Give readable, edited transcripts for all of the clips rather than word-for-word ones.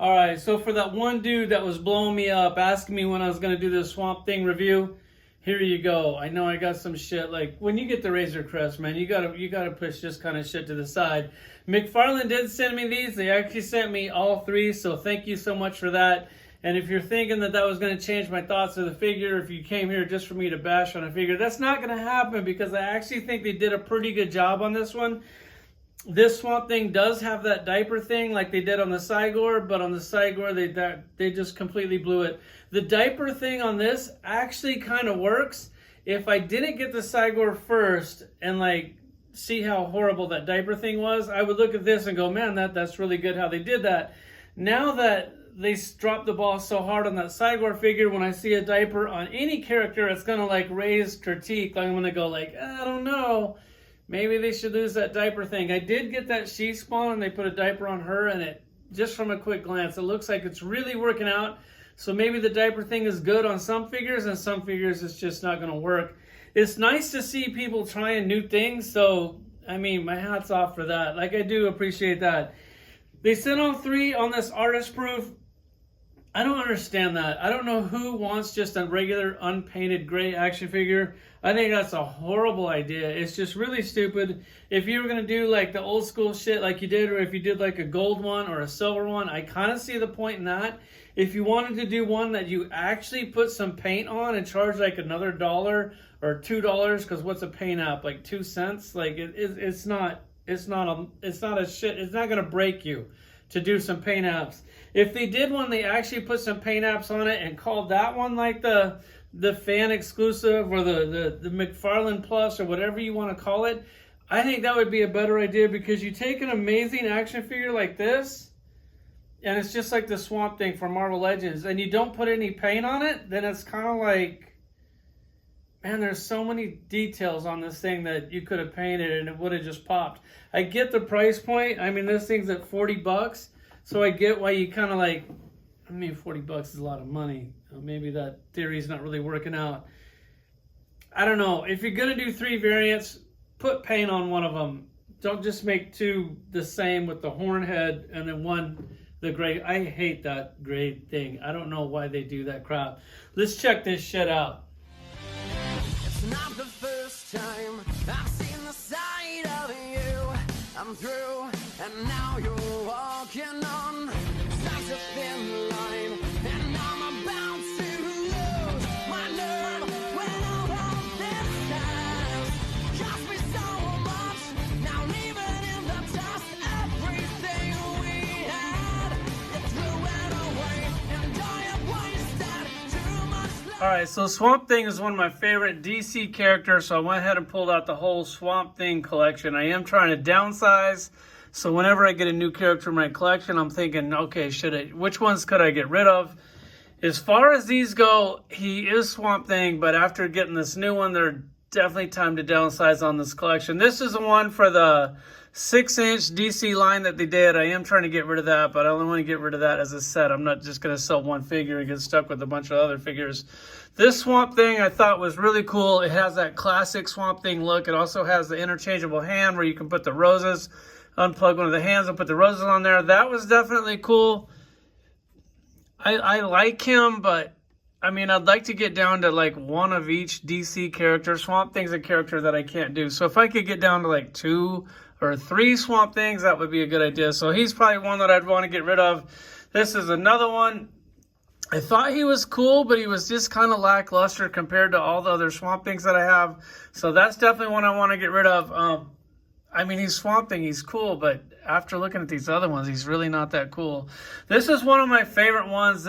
All right, so for that one dude that was blowing me up, asking me when I was going to do this Swamp Thing review, here you go. I know I got some shit. Like, when you get the Razor Crest, man, you gotta push this kind of shit to the side. McFarlane did send me these. They actually sent me all three, so thank you so much for that. And if you're thinking that that was going to change my thoughts of the figure, if you came here just for me to bash on a figure, that's not going to happen because I actually think they did a pretty good job on this one. This Swamp Thing does have that diaper thing like they did on the Cygor, but on the Cygor, they just completely blew it. The diaper thing on this actually kind of works. If I didn't get the Cygor first and like see how horrible that diaper thing was, I would look at this and go, man, that's really good how they did that. Now that they dropped the ball so hard on that Cygor figure, when I see a diaper on any character, it's going to like raise critique. I'm going to go like, I don't know. Maybe they should lose that diaper thing. I did get that she spawn and they put a diaper on her, and it, just from a quick glance, it looks like it's really working out. So maybe the diaper thing is good on some figures, and some figures it's just not going to work. It's nice to see people trying new things, so I mean, my hat's off for that. Like, I do appreciate that. They sent all three on this artist proof. I don't understand that. I don't know who wants just a regular unpainted gray action figure. I think that's a horrible idea. It's just really stupid. If you were going to do like the old school shit like you did, or if you did like a gold one or a silver one, I kind of see the point in that. If you wanted to do one that you actually put some paint on and charge like another $1 or $2, because what's a paint app, like 2 cents? Like it's not a shit. It's not going to break you to do some paint apps. If they did one, they actually put some paint apps on it and called that one like the fan exclusive or the McFarlane Plus or whatever you want to call it, I think that would be a better idea, because you take an amazing action figure like this, and it's just like the Swamp Thing from Marvel Legends, and you don't put any paint on it, then it's kind of like, man, there's so many details on this thing that you could have painted and it would have just popped. I get the price point. I mean, this thing's at $40, so I get why you kind of like, I mean, $40 is a lot of money. Maybe that theory's not really working out. I don't know. If you're going to do 3 variants, put paint on one of them. Don't just make 2 the same with the horn head and then one the gray. I hate that gray thing. I don't know why they do that crap. Let's check this shit out. It's not the first time I've seen the side of you. I'm through, and now you're walking on such a thin line, and I'm about to lose my nerve when all of this has cost me so much. Now leaving in the dust everything we had, you threw it away, and I have wasted too much. All right, so Swamp Thing is one of my favorite DC characters, so I went ahead and pulled out the whole Swamp Thing collection. I am trying to downsize, so whenever I get a new character in my collection, I'm thinking, okay, which ones could I get rid of? As far as these go, he is Swamp Thing, but after getting this new one, they're definitely time to downsize on this collection. This is the one for the 6-inch DC line that they did. I am trying to get rid of that, but I only want to get rid of that as a set. I'm not just going to sell one figure and get stuck with a bunch of other figures. This Swamp Thing I thought was really cool. It has that classic Swamp Thing look. It also has the interchangeable hand where you can put the roses, unplug one of the hands and put the roses on there. That was definitely cool. I like him, but I mean, I'd like to get down to like one of each DC character. Swamp Thing's a character that I can't do. So if I could get down to like 2 or 3 Swamp Things, that would be a good idea. So he's probably one that I'd want to get rid of. This is another one. I thought he was cool, but he was just kind of lackluster compared to all the other Swamp Things that I have. So that's definitely one I want to get rid of. I mean, he's Swamp Thing, he's cool, but after looking at these other ones, he's really not that cool. This is one of my favorite ones.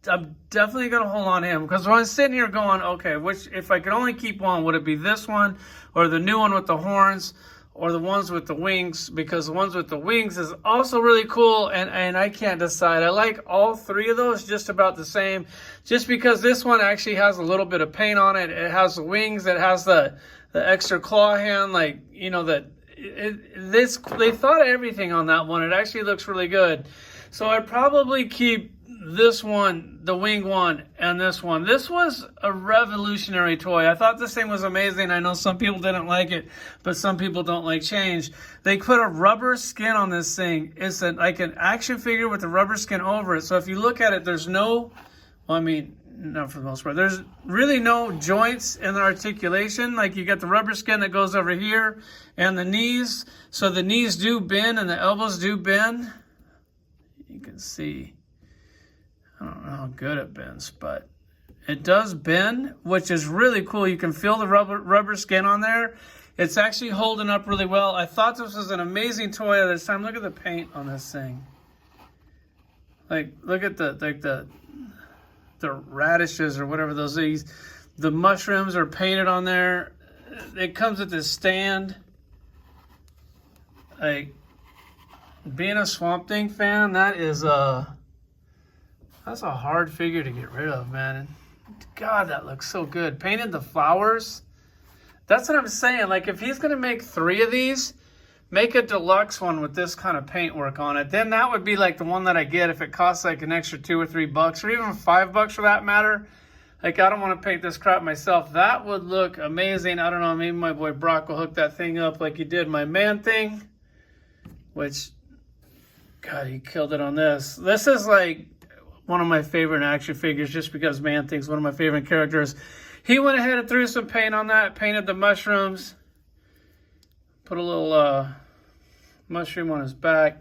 I'm definitely going to hold on to him, because when I'm sitting here going, okay, if I could only keep one, would it be this one or the new one with the horns or the ones with the wings? Because the ones with the wings is also really cool, and I can't decide. I like all 3 of those just about the same, just because this one actually has a little bit of paint on it. It has the wings, it has the extra claw hand, like, you know, they thought of everything on that one. It actually looks really good. So I'd probably keep this one, the wing one, and this one. This was a revolutionary toy. I thought this thing was amazing. I know some people didn't like it, but some people don't like change. They put a rubber skin on this thing. It's like an action figure with a rubber skin over it. So if you look at it, there's no, well, I mean, not for the most part, there's really no joints in the articulation. Like you got the rubber skin that goes over here and the knees. So the knees do bend and the elbows do bend. You can see, I don't know how good it bends, but it does bend, which is really cool. You can feel the rubber skin on there. It's actually holding up really well. I thought this was an amazing toy at this time. Look at the paint on this thing. Like, look at the radishes or whatever those things. The mushrooms are painted on there. It comes with this stand. Like, being a Swamp Thing fan, that's a hard figure to get rid of, man. God, that looks so good. Painted the flowers. That's what I'm saying. Like, if he's going to make 3 of these, make a deluxe one with this kind of paintwork on it. Then that would be like the one that I get if it costs like an extra $2 or $3 or even $5 for that matter. Like, I don't want to paint this crap myself. That would look amazing. I don't know, maybe my boy Brock will hook that thing up like he did my Man-Thing, which, God, he killed it on this. This is like one of my favorite action figures just because Man-Thing's one of my favorite characters. He went ahead and threw some paint on that, painted the mushrooms, put a little mushroom on his back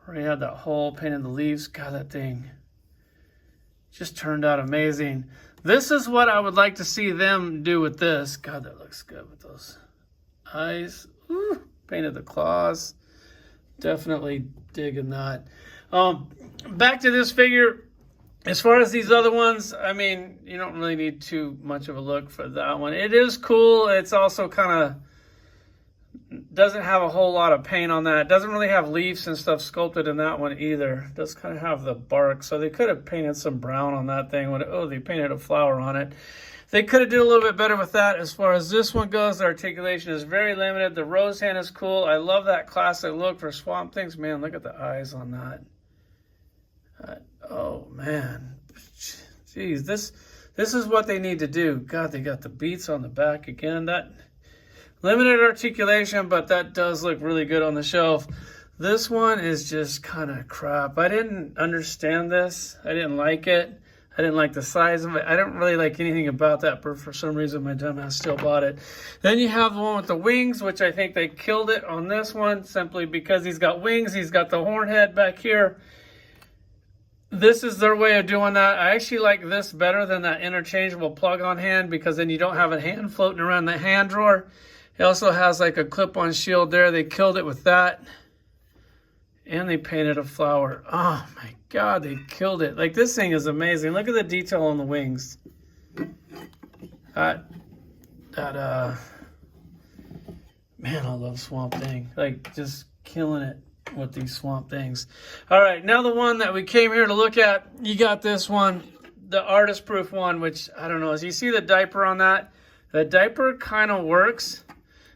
where he had that hole, painted the leaves. God, that thing just turned out amazing. This is what I would like to see them do with this. God, that looks good with those eyes. Ooh, painted the claws. Definitely digging that. Back to this figure. As far as these other ones, I mean, you don't really need too much of a look for that one. It is cool. It's also kind of doesn't have a whole lot of paint on that. It doesn't really have leaves and stuff sculpted in that one either. It does kind of have the bark. So they could have painted some brown on that thing. Oh, they painted a flower on it. They could have did a little bit better with that. As far as this one goes, the articulation is very limited. The rose hand is cool. I love that classic look for Swamp Things. Man, look at the eyes on that. Oh, man. Jeez, this is what they need to do. God, they got the beats on the back again. That limited articulation, but that does look really good on the shelf. This one is just kind of crap. I didn't understand this. I didn't like it. I didn't like the size of it. I didn't really like anything about that, but for some reason my dumbass still bought it. Then you have the one with the wings, which I think they killed it on this one simply because he's got wings. He's got the horn head back here. This is their way of doing that. I actually like this better than that interchangeable plug-on hand because then you don't have a hand floating around the hand drawer. It also has like a clip-on shield there. They killed it with that. And they painted a flower. Oh my God, they killed it. Like, this thing is amazing. Look at the detail on the wings. Man, I love Swamp Thing. Like, just killing it with these Swamp Things. All right, now the one that we came here to look at, you got this one, the artist proof one, which I don't know. As you see the diaper on that, the diaper kind of works.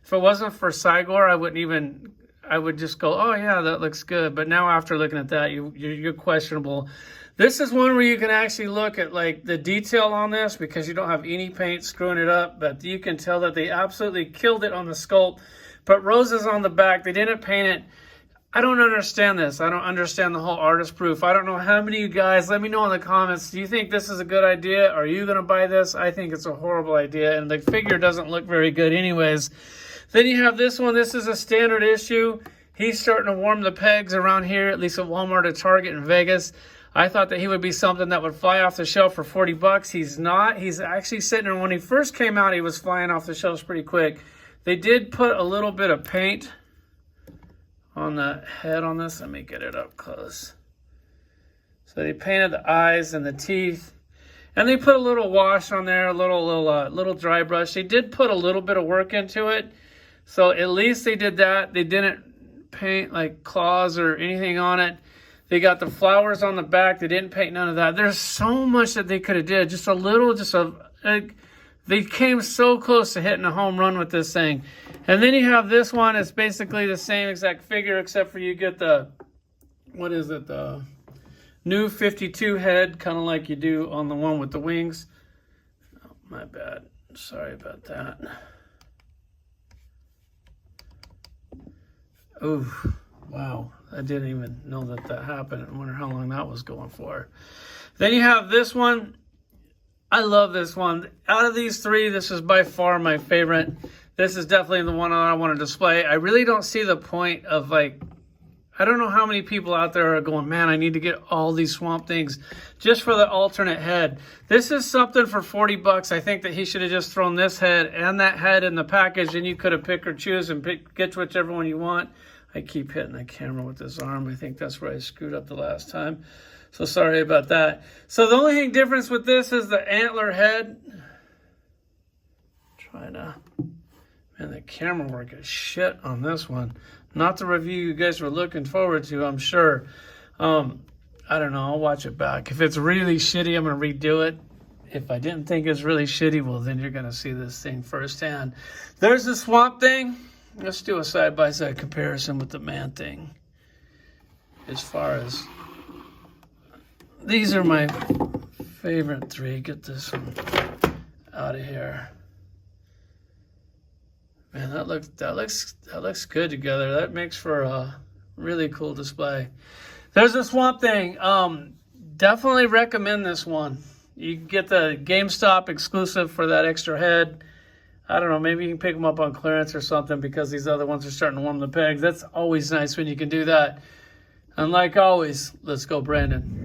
If it wasn't for Cygor, I would just go, oh yeah, that looks good. But now after looking at that, you're questionable. This is one where you can actually look at like the detail on this because you don't have any paint screwing it up, but you can tell that they absolutely killed it on the sculpt. Put roses on the back. They didn't paint it. I don't understand this. I don't understand the whole artist proof. I don't know how many of you guys, let me know in the comments, do you think this is a good idea? Are you going to buy this? I think it's a horrible idea, and the figure doesn't look very good anyways. Then you have this one. This is a standard issue. He's starting to warm the pegs around here, at least at Walmart or Target in Vegas. I thought that he would be something that would fly off the shelf for 40 bucks. He's not. He's actually sitting there. When he first came out, he was flying off the shelves pretty quick. They did put a little bit of paint on the head on this. Let me get it up close. So they painted the eyes and the teeth. And they put a little wash on there, a little dry brush. They did put a little bit of work into it. So at least they did that. They didn't paint like claws or anything on it. They got the flowers on the back. They didn't paint none of that. There's so much that they could have did. Just a little, they came so close to hitting a home run with this thing. And then you have this one. It's basically the same exact figure, except for you get the, what is it? new 52 head, kind of like you do on the one with the wings. Oh, my bad. Sorry about that. Oh, wow. I didn't even know that that happened. I wonder how long that was going for. Then you have this one. I love this one. Out of these three, this is by far my favorite. This is definitely the one I want to display. I really don't see the point of, like, I don't know how many people out there are going, man, I need to get all these Swamp Things just for the alternate head. This is something for 40 bucks. I think that he should have just thrown this head and that head in the package, and you could have pick or choose and get whichever one you want. I keep hitting the camera with this arm. I think that's where I screwed up the last time. So sorry about that. So the only thing difference with this is the antler head. Trying to, man, the camera work is shit on this one. Not the review you guys were looking forward to, I'm sure. I don't know, I'll watch it back. If it's really shitty, I'm gonna redo it. If I didn't think it's really shitty, well, then you're gonna see this thing firsthand. There's the Swamp Thing. Let's do a side-by-side comparison with the Man Thing. As far as, these are my favorite three. Get this one out of here. Man, that looks good together. That makes for a really cool display. There's the Swamp Thing. Definitely recommend this one. You can get the GameStop exclusive for that extra head. I don't know, maybe you can pick them up on clearance or something because these other ones are starting to warm the pegs. That's always nice when you can do that. And like always, let's go, Brandon.